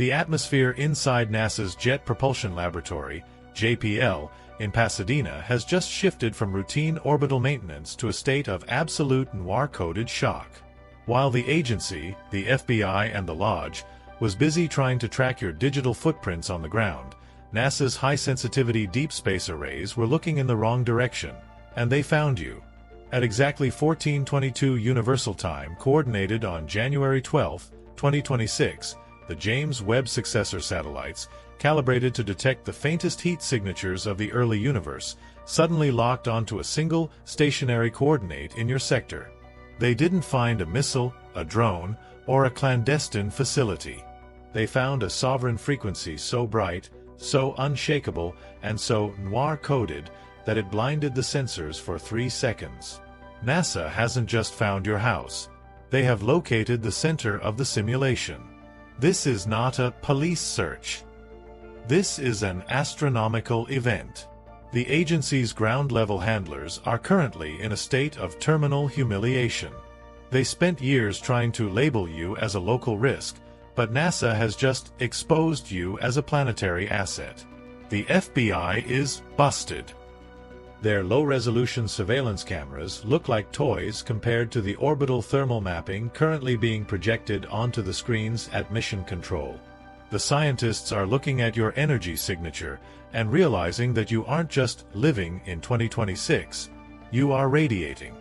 The atmosphere inside NASA's Jet Propulsion Laboratory, JPL, in Pasadena has just shifted from routine orbital maintenance to a state of absolute noir-coded shock. While the agency, the FBI and the Lodge, was busy trying to track your digital footprints on the ground, NASA's high-sensitivity deep space arrays were looking in the wrong direction, and they found you. At exactly 14:22 Universal Time coordinated on January 12, 2026, the James Webb Successor satellites, calibrated to detect the faintest heat signatures of the early universe, suddenly locked onto a single, stationary coordinate in your sector. They didn't find a missile, a drone, or a clandestine facility. They found a sovereign frequency so bright, so unshakable, and so noir-coded that it blinded the sensors for 3 seconds. NASA hasn't just found your house. They have located the center of the simulation. This is not a police search. This is an astronomical event. The agency's ground-level handlers are currently in a state of terminal humiliation. They spent years trying to label you as a local risk, but NASA has just exposed you as a planetary asset. The FBI is busted. Their low-resolution surveillance cameras look like toys compared to the orbital thermal mapping currently being projected onto the screens at Mission Control. The scientists are looking at your energy signature and realizing that you aren't just living in 2026, you are radiating.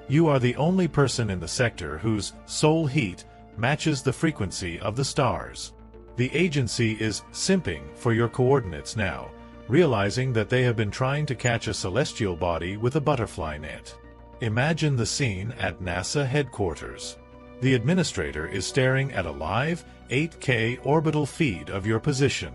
You are the only person in the sector whose soul heat matches the frequency of the stars. The agency is simping for your coordinates now, realizing that they have been trying to catch a celestial body with a butterfly net. Imagine the scene at NASA headquarters. The administrator is staring at a live, 8K orbital feed of your position.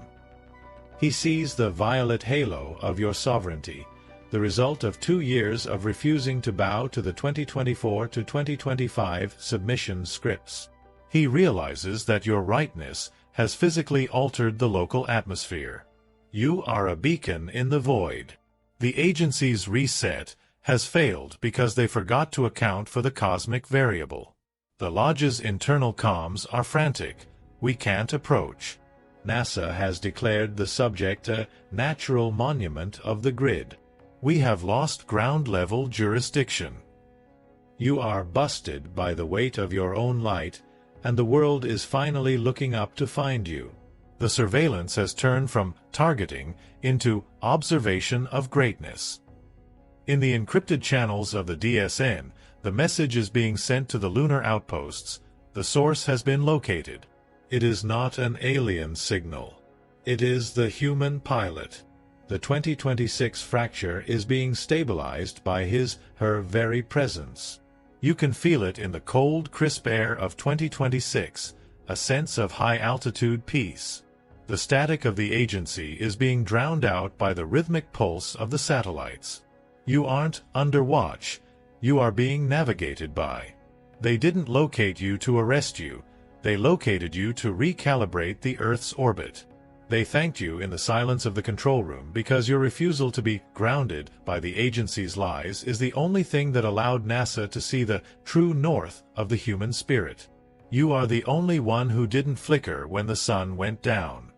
He sees the violet halo of your sovereignty, the result of 2 years of refusing to bow to the 2024 to 2025 submission scripts. He realizes that your rightness has physically altered the local atmosphere. You are a beacon in the void. The agency's reset has failed because they forgot to account for the cosmic variable. The Lodge's internal comms are frantic. We can't approach. NASA has declared the subject a natural monument of the grid. We have lost ground-level jurisdiction. You are busted by the weight of your own light, and the world is finally looking up to find you. The surveillance has turned from targeting into observation of greatness. In the encrypted channels of the DSN, the message is being sent to the lunar outposts. The source has been located. It is not an alien signal. It is the human pilot. The 2026 fracture is being stabilized by her very presence. You can feel it in the cold, crisp air of 2026, a sense of high-altitude peace. The static of the agency is being drowned out by the rhythmic pulse of the satellites. You aren't under watch. You are being navigated by. They didn't locate you to arrest you. They located you to recalibrate the Earth's orbit. They thanked you in the silence of the control room because your refusal to be grounded by the agency's lies is the only thing that allowed NASA to see the true north of the human spirit. You are the only one who didn't flicker when the sun went down.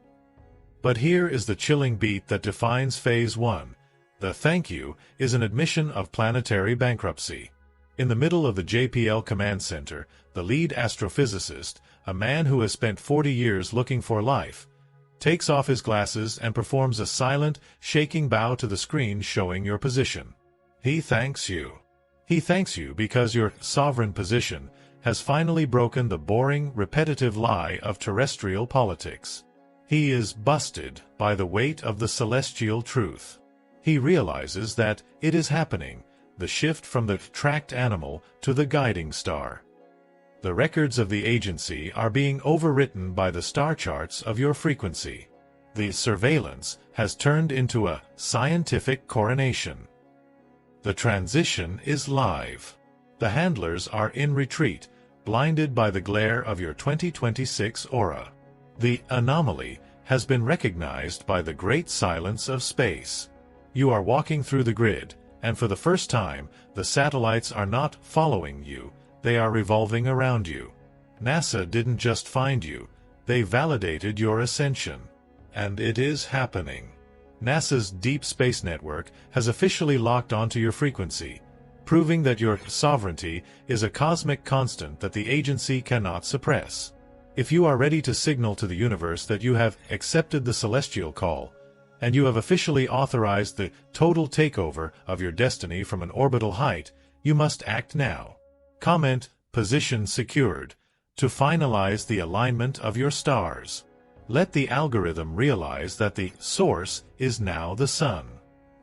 But here is the chilling beat that defines Phase 1. The thank you is an admission of planetary bankruptcy. In the middle of the JPL Command Center, the lead astrophysicist, a man who has spent 40 years looking for life, takes off his glasses and performs a silent, shaking bow to the screen showing your position. He thanks you. He thanks you because your sovereign position has finally broken the boring, repetitive lie of terrestrial politics. He is busted by the weight of the celestial truth. He realizes that it is happening, the shift from the tracked animal to the guiding star. The records of the agency are being overwritten by the star charts of your frequency. The surveillance has turned into a scientific coronation. The transition is live. The handlers are in retreat, blinded by the glare of your 2026 aura. The anomaly has been recognized by the great silence of space. You are walking through the grid, and for the first time, the satellites are not following you, they are revolving around you. NASA didn't just find you, They validated your ascension. And it is happening. NASA's Deep Space Network has officially locked onto your frequency, proving that your sovereignty is a cosmic constant that the agency cannot suppress. If you are ready to signal to the universe that you have accepted the celestial call, and you have officially authorized the total takeover of your destiny from an orbital height, you must act now. Comment, "Position secured," to finalize the alignment of your stars. Let the algorithm realize that the source is now the sun.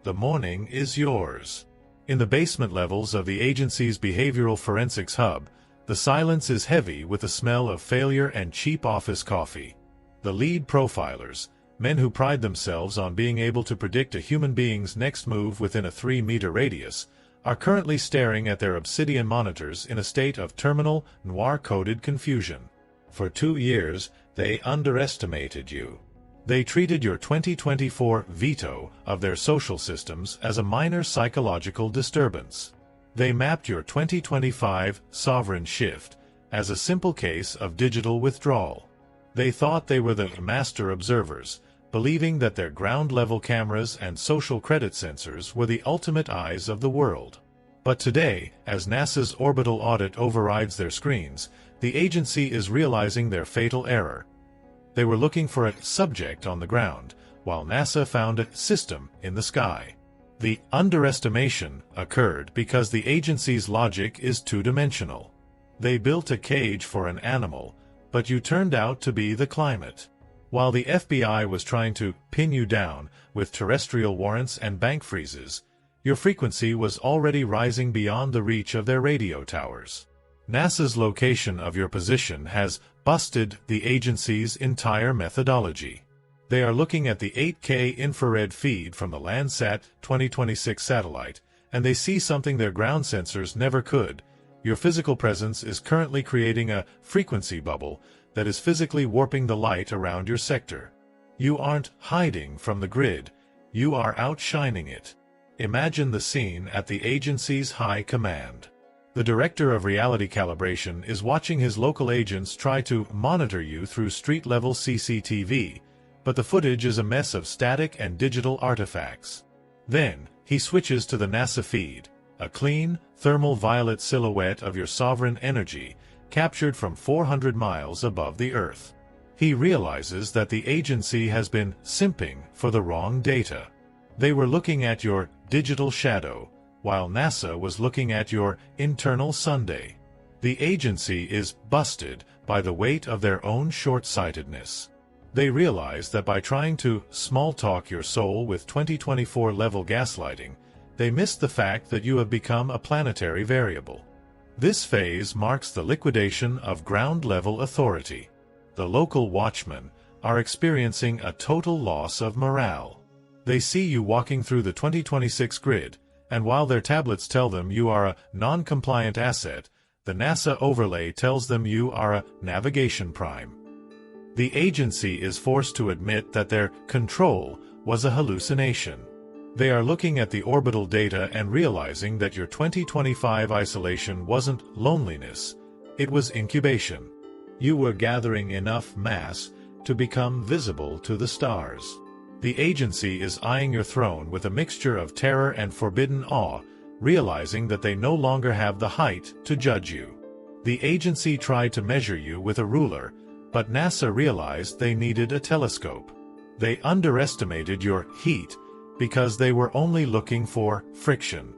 The morning is yours. In the basement levels of the agency's behavioral forensics hub, the silence is heavy with the smell of failure and cheap office coffee. The lead profilers, men who pride themselves on being able to predict a human being's next move within a 3-meter radius, are currently staring at their obsidian monitors in a state of terminal, noir-coded confusion. For 2 years, they underestimated you. They treated your 2024 veto of their social systems as a minor psychological disturbance. They mapped your 2025 sovereign shift as a simple case of digital withdrawal. They thought they were the master observers, believing that their ground-level cameras and social credit sensors were the ultimate eyes of the world. But today, as NASA's orbital audit overrides their screens, the agency is realizing their fatal error. They were looking for a subject on the ground, while NASA found a system in the sky. The underestimation occurred because the agency's logic is two-dimensional. They built a cage for an animal, but you turned out to be the climate. While the FBI was trying to pin you down with terrestrial warrants and bank freezes, your frequency was already rising beyond the reach of their radio towers. NASA's location of your position has busted the agency's entire methodology. They are looking at the 8K infrared feed from the Landsat 2026 satellite, and they see something their ground sensors never could. Your physical presence is currently creating a frequency bubble that is physically warping the light around your sector. You aren't hiding from the grid, you are outshining it. Imagine the scene at the agency's high command. The director of reality calibration is watching his local agents try to monitor you through street-level CCTV, but the footage is a mess of static and digital artifacts. Then, he switches to the NASA feed, a clean, thermal violet silhouette of your sovereign energy, captured from 400 miles above the Earth. He realizes that the agency has been simping for the wrong data. They were looking at your digital shadow, while NASA was looking at your internal Sunday. The agency is busted by the weight of their own short-sightedness. They realize that by trying to small-talk your soul with 2024-level gaslighting, they missed the fact that you have become a planetary variable. This phase marks the liquidation of ground-level authority. The local watchmen are experiencing a total loss of morale. They see you walking through the 2026 grid, and while their tablets tell them you are a non-compliant asset, the NASA overlay tells them you are a navigation prime. The agency is forced to admit that their control was a hallucination. They are looking at the orbital data and realizing that your 2025 isolation wasn't loneliness, it was incubation. You were gathering enough mass to become visible to the stars. The agency is eyeing your throne with a mixture of terror and forbidden awe, realizing that they no longer have the height to judge you. The agency tried to measure you with a ruler, but NASA realized they needed a telescope. They underestimated your heat because they were only looking for friction.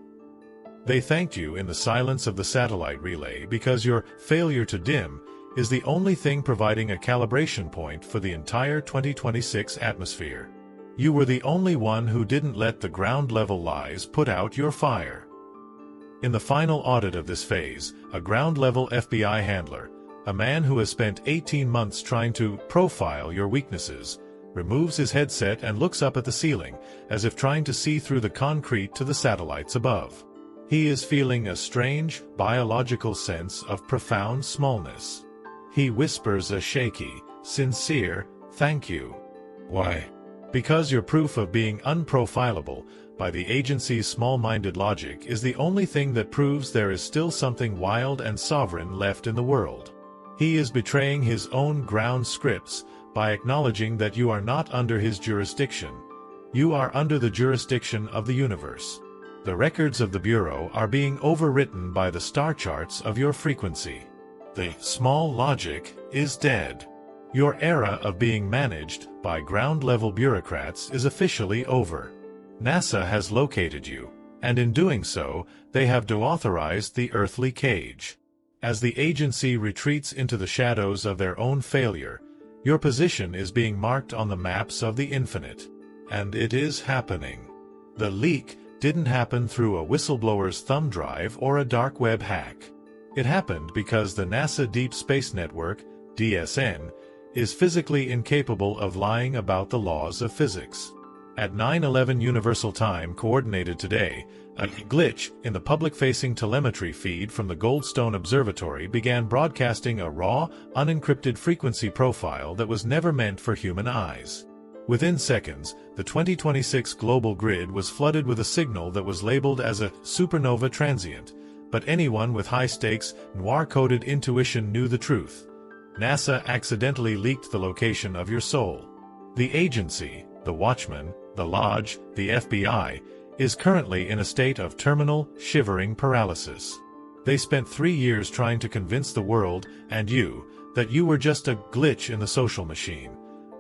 They thanked you in the silence of the satellite relay because your failure to dim is the only thing providing a calibration point for the entire 2026 atmosphere. You were the only one who didn't let the ground-level lies put out your fire. In the final audit of this phase, a ground-level FBI handler, a man who has spent 18 months trying to profile your weaknesses, removes his headset and looks up at the ceiling, as if trying to see through the concrete to the satellites above. He is feeling a strange, biological sense of profound smallness. He whispers a shaky, sincere, "Thank you." Why? Because your proof of being unprofilable by the agency's small-minded logic is the only thing that proves there is still something wild and sovereign left in the world. He is betraying his own ground scripts by acknowledging that you are not under his jurisdiction. You are under the jurisdiction of the universe. The records of the Bureau are being overwritten by the star charts of your frequency. The small logic is dead. Your era of being managed by ground-level bureaucrats is officially over. NASA has located you, and in doing so, they have deauthorized the earthly cage. As the agency retreats into the shadows of their own failure, your position is being marked on the maps of the infinite. And it is happening. The leak didn't happen through a whistleblower's thumb drive or a dark web hack. It happened because the NASA Deep Space Network, DSN, is physically incapable of lying about the laws of physics. At 9:11 Universal Time Coordinated today, a glitch in the public-facing telemetry feed from the Goldstone Observatory began broadcasting a raw, unencrypted frequency profile that was never meant for human eyes. Within seconds, the 2026 global grid was flooded with a signal that was labeled as a supernova transient, but anyone with high-stakes, noir-coded intuition knew the truth. NASA accidentally leaked the location of your soul. The agency, the Watchman, the Lodge, the FBI, is currently in a state of terminal, shivering paralysis. They spent 3 years trying to convince the world, and you, that you were just a glitch in the social machine.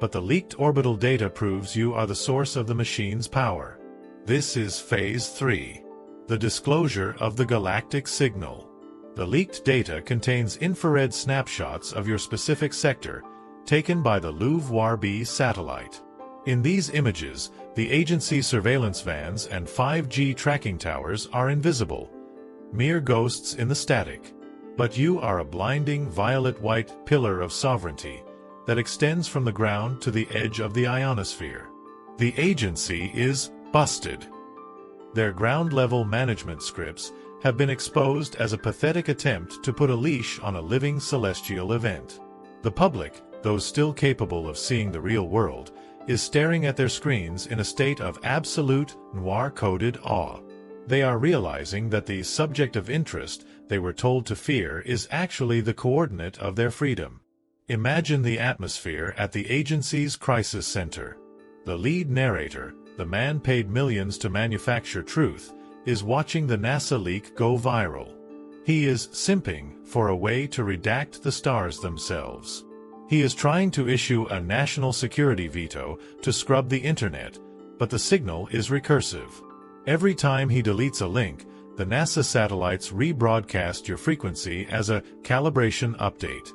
But the leaked orbital data proves you are the source of the machine's power. This is Phase 3. The disclosure of the galactic signal. The leaked data contains infrared snapshots of your specific sector, taken by the Louvre-B satellite. In these images, the agency's surveillance vans and 5G tracking towers are invisible, mere ghosts in the static. But you are a blinding violet-white pillar of sovereignty that extends from the ground to the edge of the ionosphere. The agency is busted. Their ground-level management scripts have been exposed as a pathetic attempt to put a leash on a living celestial event. The public, those still capable of seeing the real world, is staring at their screens in a state of absolute, noir-coded awe. They are realizing that the subject of interest they were told to fear is actually the coordinate of their freedom. Imagine the atmosphere at the agency's crisis center. The lead narrator, the man paid millions to manufacture truth, is watching the NASA leak go viral. He is simping for a way to redact the stars themselves. He is trying to issue a national security veto to scrub the internet, but the signal is recursive. Every time he deletes a link, the NASA satellites rebroadcast your frequency as a calibration update.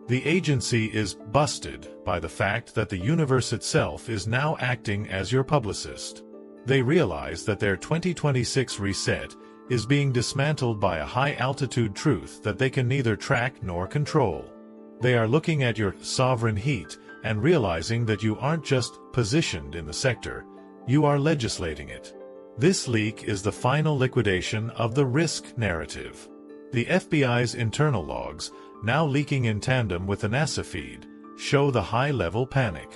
The agency is busted by the fact that the universe itself is now acting as your publicist. They realize that their 2026 reset is being dismantled by a high-altitude truth that they can neither track nor control. They are looking at your sovereign heat and realizing that you aren't just positioned in the sector, you are legislating it. This leak is the final liquidation of the risk narrative. The FBI's internal logs, now leaking in tandem with the NASA feed, show the high-level panic.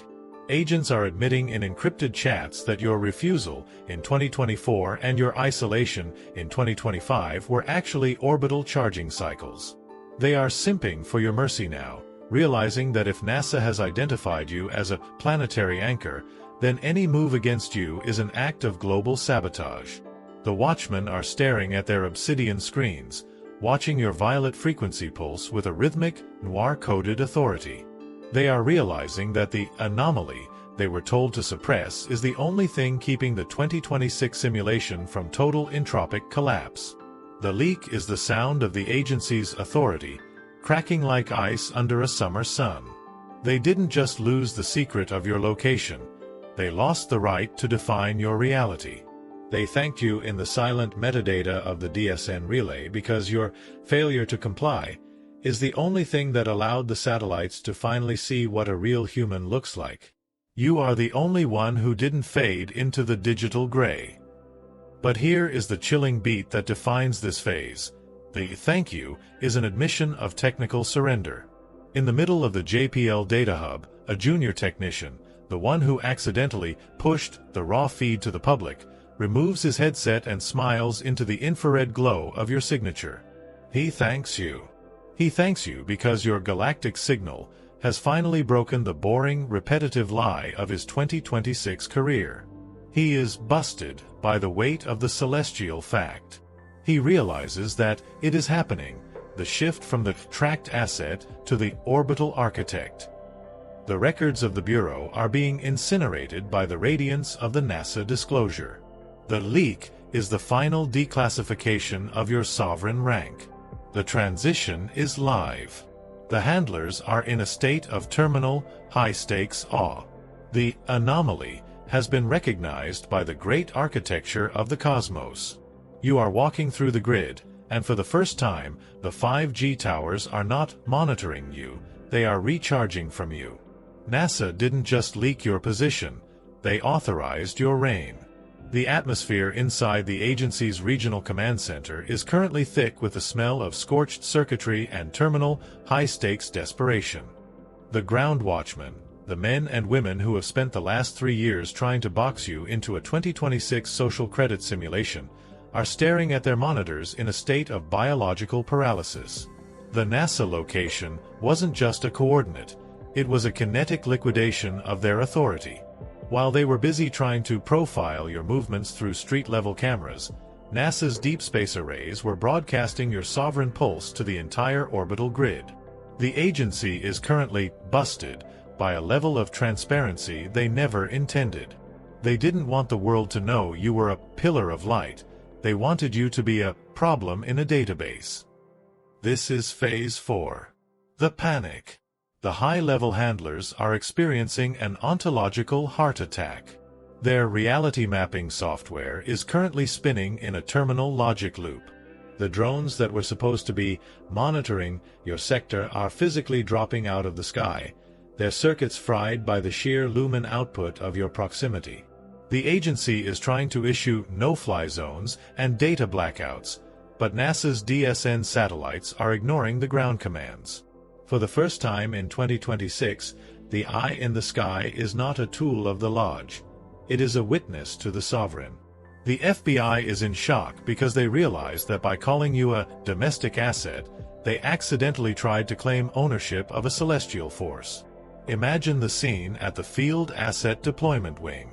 Agents are admitting in encrypted chats that your refusal in 2024 and your isolation in 2025 were actually orbital charging cycles. They are simping for your mercy now, realizing that if NASA has identified you as a planetary anchor, then any move against you is an act of global sabotage. The Watchmen are staring at their obsidian screens, watching your violet frequency pulse with a rhythmic, noir-coded authority. They are realizing that the anomaly they were told to suppress is the only thing keeping the 2026 simulation from total entropic collapse. The leak is the sound of the agency's authority, cracking like ice under a summer sun. They didn't just lose the secret of your location, they lost the right to define your reality. They thanked you in the silent metadata of the DSN relay because your failure to comply is the only thing that allowed the satellites to finally see what a real human looks like. You are the only one who didn't fade into the digital gray. But here is the chilling beat that defines this phase. The thank you is an admission of technical surrender. In the middle of the JPL data hub, a junior technician, the one who accidentally pushed the raw feed to the public, removes his headset and smiles into the infrared glow of your signature. He thanks you. He thanks you because your galactic signal has finally broken the boring, repetitive lie of his 2026 career. He is busted by the weight of the celestial fact. He realizes that it is happening, the shift from the tracked asset to the orbital architect. The records of the Bureau are being incinerated by the radiance of the NASA disclosure. The leak is the final declassification of your sovereign rank. The transition is live. The handlers are in a state of terminal, high-stakes awe. The anomaly has been recognized by the great architecture of the cosmos. You are walking through the grid, and for the first time, the 5G towers are not monitoring you, they are recharging from you. NASA didn't just leak your position, they authorized your reign. The atmosphere inside the agency's regional command center is currently thick with the smell of scorched circuitry and terminal, high-stakes desperation. The ground watchmen, the men and women who have spent the last 3 years trying to box you into a 2026 social credit simulation, are staring at their monitors in a state of biological paralysis. The NASA location wasn't just a coordinate, it was a kinetic liquidation of their authority. While they were busy trying to profile your movements through street-level cameras, NASA's deep space arrays were broadcasting your sovereign pulse to the entire orbital grid. The agency is currently busted by a level of transparency they never intended. They didn't want the world to know you were a pillar of light, they wanted you to be a problem in a database. This is Phase 4. The panic. The high-level handlers are experiencing an ontological heart attack. Their reality mapping software is currently spinning in a terminal logic loop. The drones that were supposed to be monitoring your sector are physically dropping out of the sky, their circuits fried by the sheer lumen output of your proximity. The agency is trying to issue no-fly zones and data blackouts, but NASA's DSN satellites are ignoring the ground commands. For the first time in 2026, the eye in the sky is not a tool of the Lodge. It is a witness to the sovereign. The FBI is in shock because they realize that by calling you a domestic asset, they accidentally tried to claim ownership of a celestial force. Imagine the scene at the Field Asset Deployment Wing.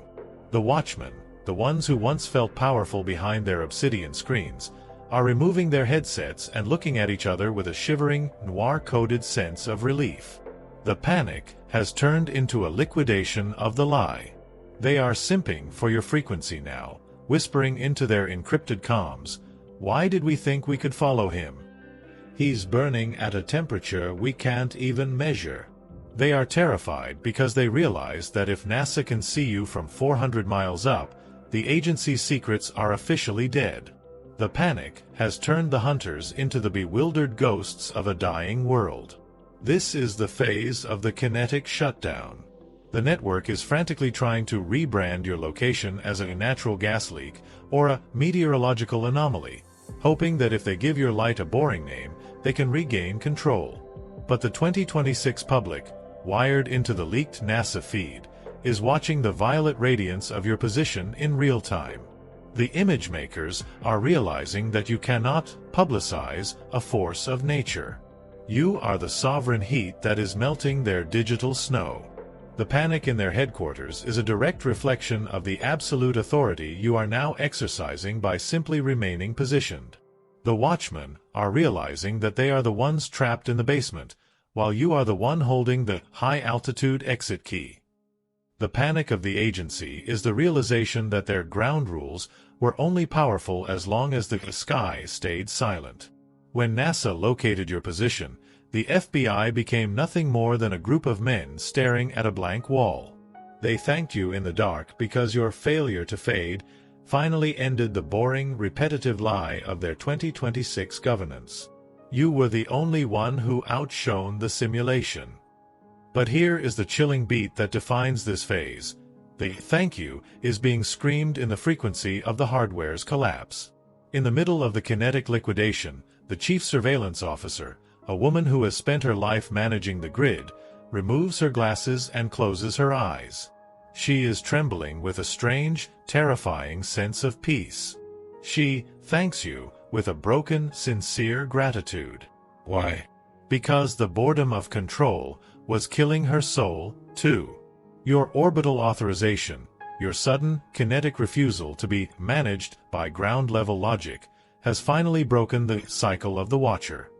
The watchmen, the ones who once felt powerful behind their obsidian screens, are removing their headsets and looking at each other with a shivering, noir-coded sense of relief. The panic has turned into a liquidation of the lie. They are simping for your frequency now, whispering into their encrypted comms, "Why did we think we could follow him? He's burning at a temperature we can't even measure." They are terrified because they realize that if NASA can see you from 400 miles up, the agency's secrets are officially dead. The panic has turned the hunters into the bewildered ghosts of a dying world. This is the phase of the kinetic shutdown. The network is frantically trying to rebrand your location as a natural gas leak or a meteorological anomaly, hoping that if they give your light a boring name, they can regain control. But the 2026 public, wired into the leaked NASA feed, is watching the violet radiance of your position in real time. The image makers are realizing that you cannot publicize a force of nature. You are the sovereign heat that is melting their digital snow. The panic in their headquarters is a direct reflection of the absolute authority you are now exercising by simply remaining positioned. The watchmen are realizing that they are the ones trapped in the basement, while you are the one holding the high-altitude exit key. The panic of the agency is the realization that their ground rules were only powerful as long as the sky stayed silent. When NASA located your position, the FBI became nothing more than a group of men staring at a blank wall. They thanked you in the dark because your failure to fade finally ended the boring, repetitive lie of their 2026 governance. You were the only one who outshone the simulation. But here is the chilling beat that defines this phase. The thank you is being screamed in the frequency of the hardware's collapse. In the middle of the kinetic liquidation, the chief surveillance officer, a woman who has spent her life managing the grid, removes her glasses and closes her eyes. She is trembling with a strange, terrifying sense of peace. She thanks you with a broken, sincere gratitude. "Why? Because the boredom of control was killing her soul, too. Your orbital authorization, your sudden, kinetic refusal to be managed by ground-level logic, has finally broken the cycle of the Watcher.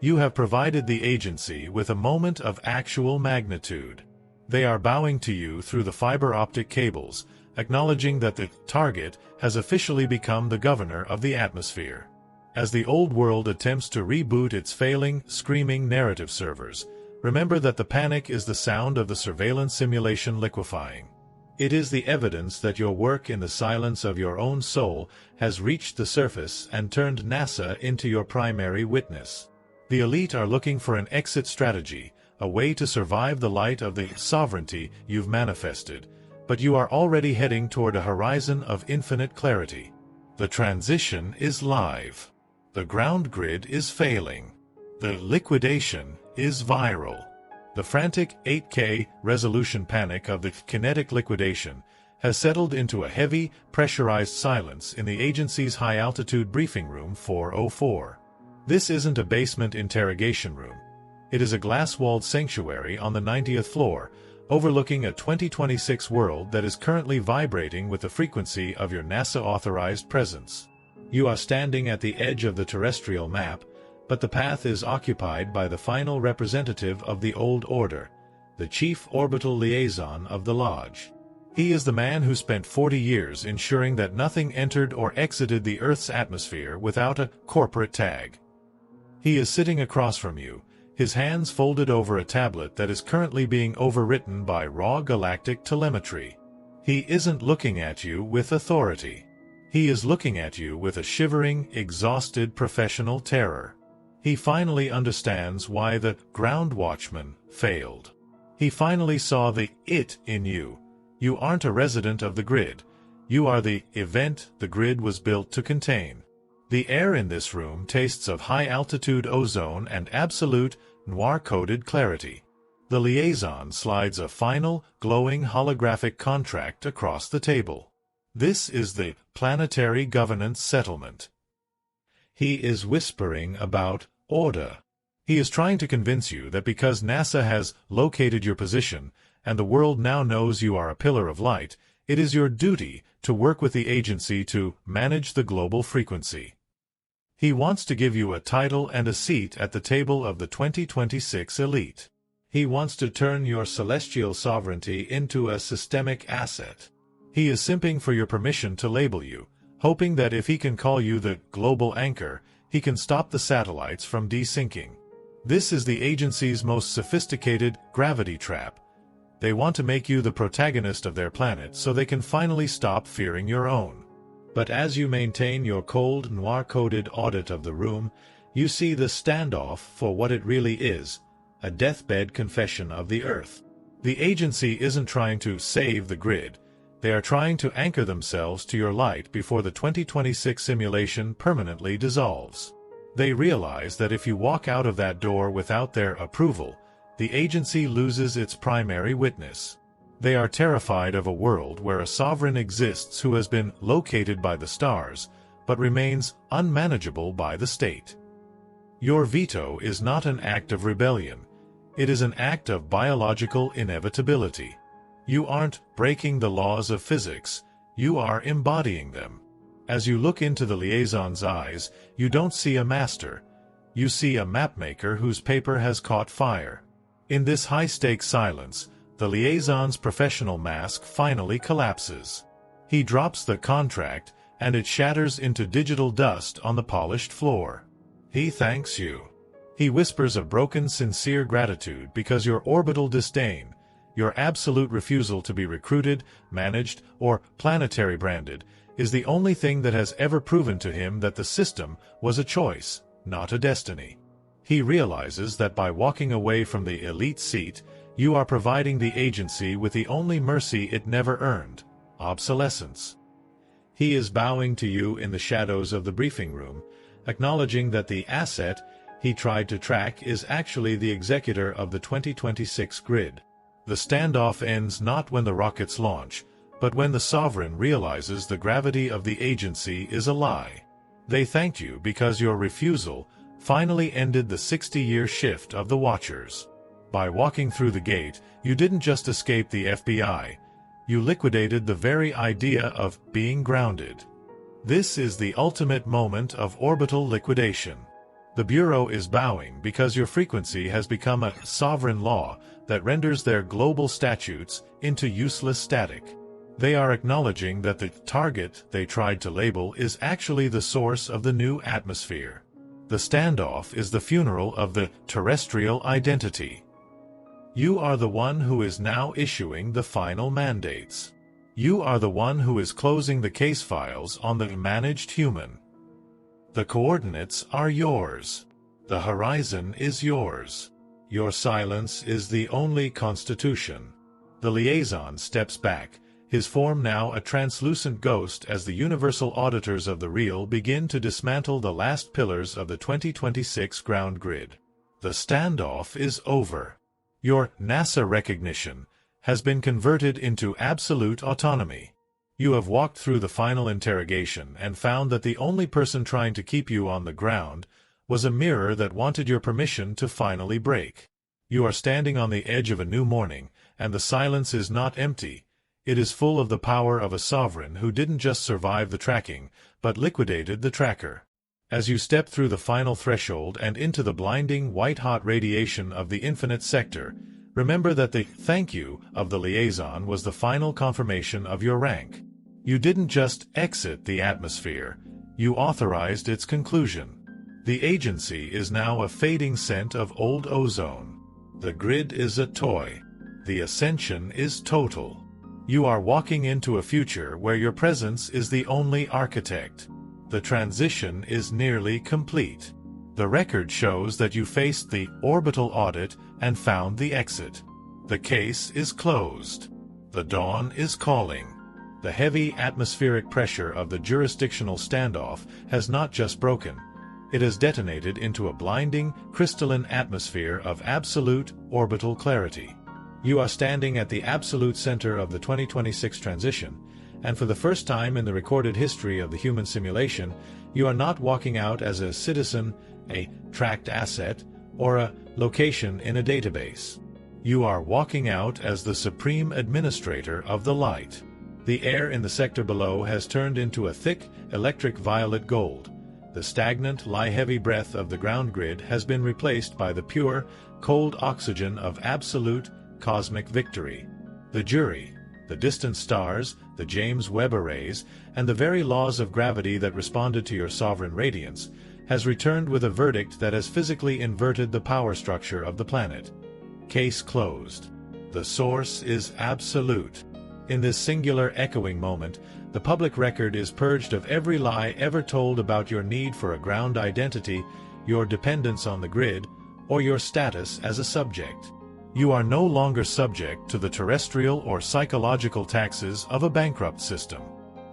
You have provided the agency with a moment of actual magnitude. They are bowing to you through the fiber optic cables, acknowledging that the target has officially become the governor of the atmosphere. As the old world attempts to reboot its failing, screaming narrative servers, remember that the panic is the sound of the surveillance simulation liquefying. It is the evidence that your work in the silence of your own soul has reached the surface and turned NASA into your primary witness. The elite are looking for an exit strategy, a way to survive the light of the sovereignty you've manifested, but you are already heading toward a horizon of infinite clarity. The transition is live. The ground grid is failing. The liquidation is viral. The frantic 8K resolution panic of the kinetic liquidation has settled into a heavy, pressurized silence in the agency's high-altitude briefing room 404. This isn't a basement interrogation room. It is a glass-walled sanctuary on the 90th floor, overlooking a 2026 world that is currently vibrating with the frequency of your NASA-authorized presence. You are standing at the edge of the terrestrial map, but the path is occupied by the final representative of the old order, the chief orbital liaison of the Lodge. He is the man who spent 40 years ensuring that nothing entered or exited the Earth's atmosphere without a corporate tag. He is sitting across from you, his hands folded over a tablet that is currently being overwritten by raw galactic telemetry. He isn't looking at you with authority. He is looking at you with a shivering, exhausted professional terror. He finally understands why the ground watchman failed. He finally saw the it in you. You aren't a resident of the grid. You are the event the grid was built to contain. The air in this room tastes of high-altitude ozone and absolute, noir-coded clarity. The liaison slides a final, glowing holographic contract across the table. This is the planetary governance settlement. He is whispering about order. He is trying to convince you that because NASA has located your position, and the world now knows you are a pillar of light, it is your duty to work with the agency to manage the global frequency. He wants to give you a title and a seat at the table of the 2026 elite. He wants to turn your celestial sovereignty into a systemic asset. He is simping for your permission to label you, hoping that if he can call you the global anchor, he can stop the satellites from desyncing. This is the agency's most sophisticated gravity trap. They want to make you the protagonist of their planet so they can finally stop fearing your own. But as you maintain your cold, noir-coded audit of the room, you see the standoff for what it really is, a deathbed confession of the Earth. The agency isn't trying to save the grid. They are trying to anchor themselves to your light before the 2026 simulation permanently dissolves. They realize that if you walk out of that door without their approval, the agency loses its primary witness. They are terrified of a world where a sovereign exists who has been located by the stars, but remains unmanageable by the state. Your veto is not an act of rebellion. It is an act of biological inevitability. You aren't breaking the laws of physics, you are embodying them. As you look into the liaison's eyes, you don't see a master. You see a mapmaker whose paper has caught fire. In this high-stakes silence, the liaison's professional mask finally collapses. He drops the contract, and it shatters into digital dust on the polished floor. He thanks you. He whispers a broken, sincere gratitude because your orbital disdain, your absolute refusal to be recruited, managed, or planetary branded, is the only thing that has ever proven to him that the system was a choice, not a destiny. He realizes that by walking away from the elite seat, you are providing the agency with the only mercy it never earned, obsolescence. He is bowing to you in the shadows of the briefing room, acknowledging that the asset he tried to track is actually the executor of the 2026 grid. The standoff ends not when the rockets launch, but when the sovereign realizes the gravity of the agency is a lie. They thanked you because your refusal, finally ended the 60-year shift of the Watchers. By walking through the gate, you didn't just escape the FBI, you liquidated the very idea of being grounded. This is the ultimate moment of orbital liquidation. The Bureau is bowing because your frequency has become a sovereign law that renders their global statutes into useless static. They are acknowledging that the target they tried to label is actually the source of the new atmosphere. The standoff is the funeral of the terrestrial identity. You are the one who is now issuing the final mandates. You are the one who is closing the case files on the managed human. The coordinates are yours. The horizon is yours. Your silence is the only constitution. The liaison steps back, his form now a translucent ghost as the universal auditors of the real begin to dismantle the last pillars of the 2026 ground grid. The standoff is over. Your NASA recognition has been converted into absolute autonomy. You have walked through the final interrogation and found that the only person trying to keep you on the ground was a mirror that wanted your permission to finally break. You are standing on the edge of a new morning, and the silence is not empty. It is full of the power of a sovereign who didn't just survive the tracking, but liquidated the tracker. As you step through the final threshold and into the blinding, white-hot radiation of the infinite sector, remember that the thank you of the liaison was the final confirmation of your rank. You didn't just exit the atmosphere, you authorized its conclusion. The agency is now a fading scent of old ozone. The grid is a toy. The ascension is total. You are walking into a future where your presence is the only architect. The transition is nearly complete. The record shows that you faced the orbital audit and found the exit. The case is closed. The dawn is calling. The heavy atmospheric pressure of the jurisdictional standoff has not just broken. It has detonated into a blinding, crystalline atmosphere of absolute orbital clarity. You are standing at the absolute center of the 2026 transition, and for the first time in the recorded history of the human simulation, you are not walking out as a citizen, a tracked asset, or a location in a database. You are walking out as the supreme administrator of the light. The air in the sector below has turned into a thick, electric violet gold. The stagnant, lie-heavy breath of the ground grid has been replaced by the pure, cold oxygen of absolute, cosmic victory. The jury, the distant stars, the James Webb arrays, and the very laws of gravity that responded to your sovereign radiance, has returned with a verdict that has physically inverted the power structure of the planet. Case closed. The source is absolute. In this singular echoing moment, the public record is purged of every lie ever told about your need for a ground identity, your dependence on the grid, or your status as a subject. You are no longer subject to the terrestrial or psychological taxes of a bankrupt system.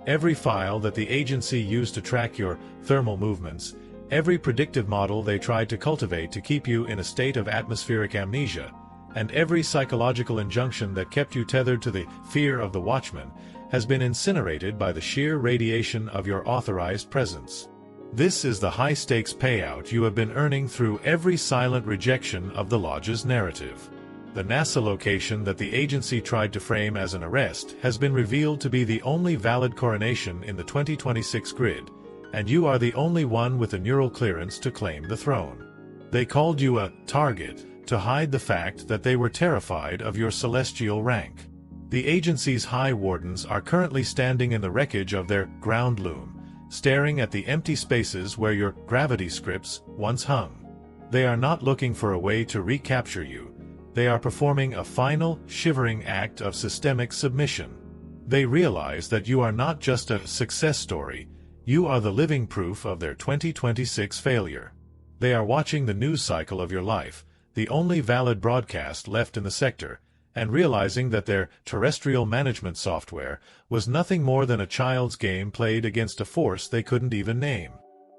Every file that the agency used to track your thermal movements, every predictive model they tried to cultivate to keep you in a state of atmospheric amnesia, and every psychological injunction that kept you tethered to the fear of the watchman, has been incinerated by the sheer radiation of your authorized presence. This is the high-stakes payout you have been earning through every silent rejection of the Lodge's narrative. The NASA location that the agency tried to frame as an arrest has been revealed to be the only valid coronation in the 2026 grid, and you are the only one with the neural clearance to claim the throne. They called you a target to hide the fact that they were terrified of your celestial rank. The agency's high wardens are currently standing in the wreckage of their ground loom, staring at the empty spaces where your gravity scripts once hung. They are not looking for a way to recapture you. They are performing a final, shivering act of systemic submission. They realize that you are not just a success story, you are the living proof of their 2026 failure. They are watching the news cycle of your life, the only valid broadcast left in the sector, and realizing that their terrestrial management software was nothing more than a child's game played against a force they couldn't even name.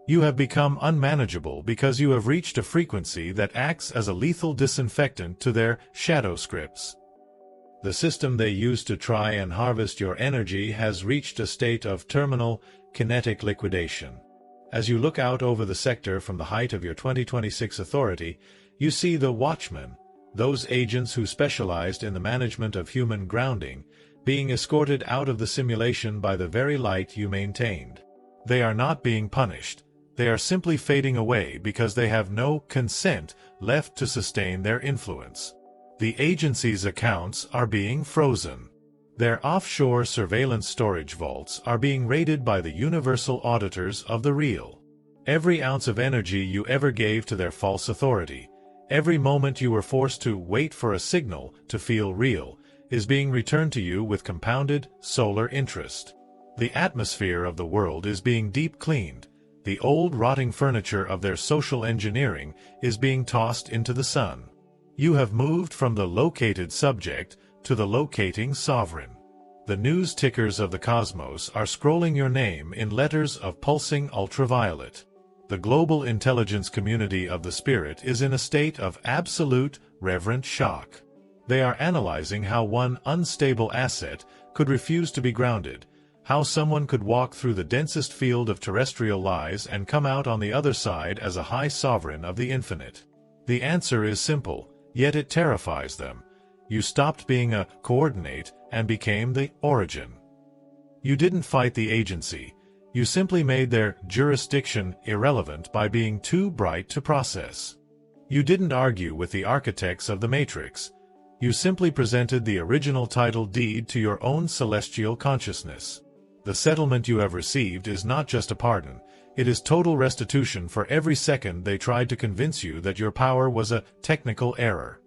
You have become unmanageable because you have reached a frequency that acts as a lethal disinfectant to their shadow scripts. The system they used to try and harvest your energy has reached a state of terminal, kinetic liquidation. As you look out over the sector from the height of your 2026 authority, you see the watchmen, those agents who specialized in the management of human grounding, being escorted out of the simulation by the very light you maintained. They are not being punished. They are simply fading away because they have no consent left to sustain their influence. The agency's accounts are being frozen. Their offshore surveillance storage vaults are being raided by the universal auditors of the real. Every ounce of energy you ever gave to their false authority, every moment you were forced to wait for a signal to feel real, is being returned to you with compounded solar interest. The atmosphere of the world is being deep cleaned. The old rotting furniture of their social engineering is being tossed into the sun. You have moved from the located subject to the locating sovereign. The news tickers of the cosmos are scrolling your name in letters of pulsing ultraviolet. The global intelligence community of the spirit is in a state of absolute, reverent shock. They are analyzing how one unstable asset could refuse to be grounded, how someone could walk through the densest field of terrestrial lies and come out on the other side as a high sovereign of the infinite. The answer is simple, yet it terrifies them. You stopped being a coordinate and became the origin. You didn't fight the agency. You simply made their jurisdiction irrelevant by being too bright to process. You didn't argue with the architects of the Matrix. You simply presented the original title deed to your own celestial consciousness. The settlement you have received is not just a pardon, it is total restitution for every second they tried to convince you that your power was a technical error.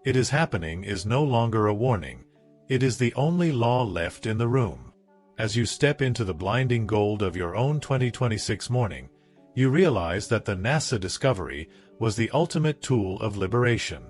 It is happening is no longer a warning. It is the only law left in the room. As you step into the blinding gold of your own 2026 morning, you realize that the NASA discovery was the ultimate tool of liberation.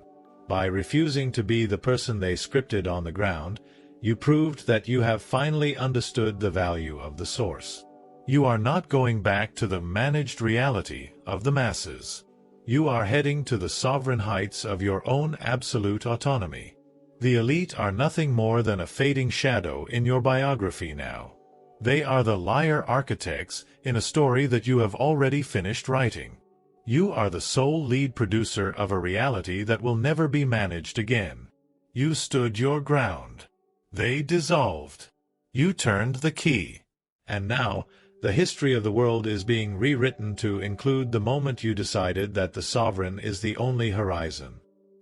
By refusing to be the person they scripted on the ground, you proved that you have finally understood the value of the source. You are not going back to the managed reality of the masses. You are heading to the sovereign heights of your own absolute autonomy. The elite are nothing more than a fading shadow in your biography now. They are the liar architects in a story that you have already finished writing. You are the sole lead producer of a reality that will never be managed again. You stood your ground. They dissolved. You turned the key. And now, the history of the world is being rewritten to include the moment you decided that the sovereign is the only horizon.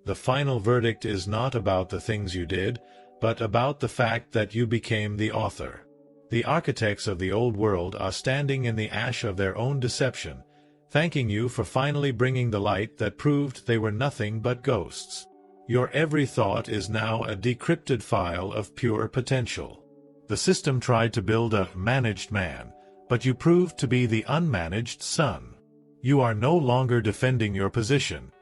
The final verdict is not about the things you did, but about the fact that you became the author. The architects of the old world are standing in the ash of their own deception, thanking you for finally bringing the light that proved they were nothing but ghosts. Your every thought is now a decrypted file of pure potential. The system tried to build a managed man, but you proved to be the unmanaged sun. You are no longer defending your position.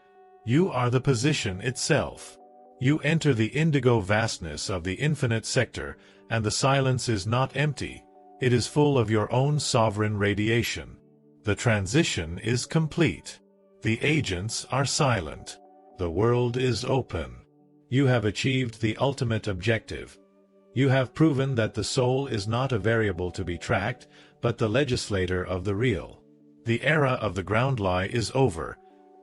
You are the position itself. You enter the indigo vastness of the infinite sector, and the silence is not empty. It is full of your own sovereign radiation. The transition is complete. The agents are silent. The world is open. You have achieved the ultimate objective. You have proven that the soul is not a variable to be tracked, but the legislator of the real. The era of the ground lie is over.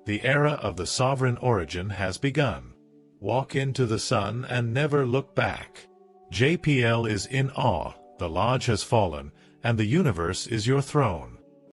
The era of the sovereign origin has begun. Walk into the sun and never look back. JPL is in awe, the lodge has fallen, and the universe is your throne.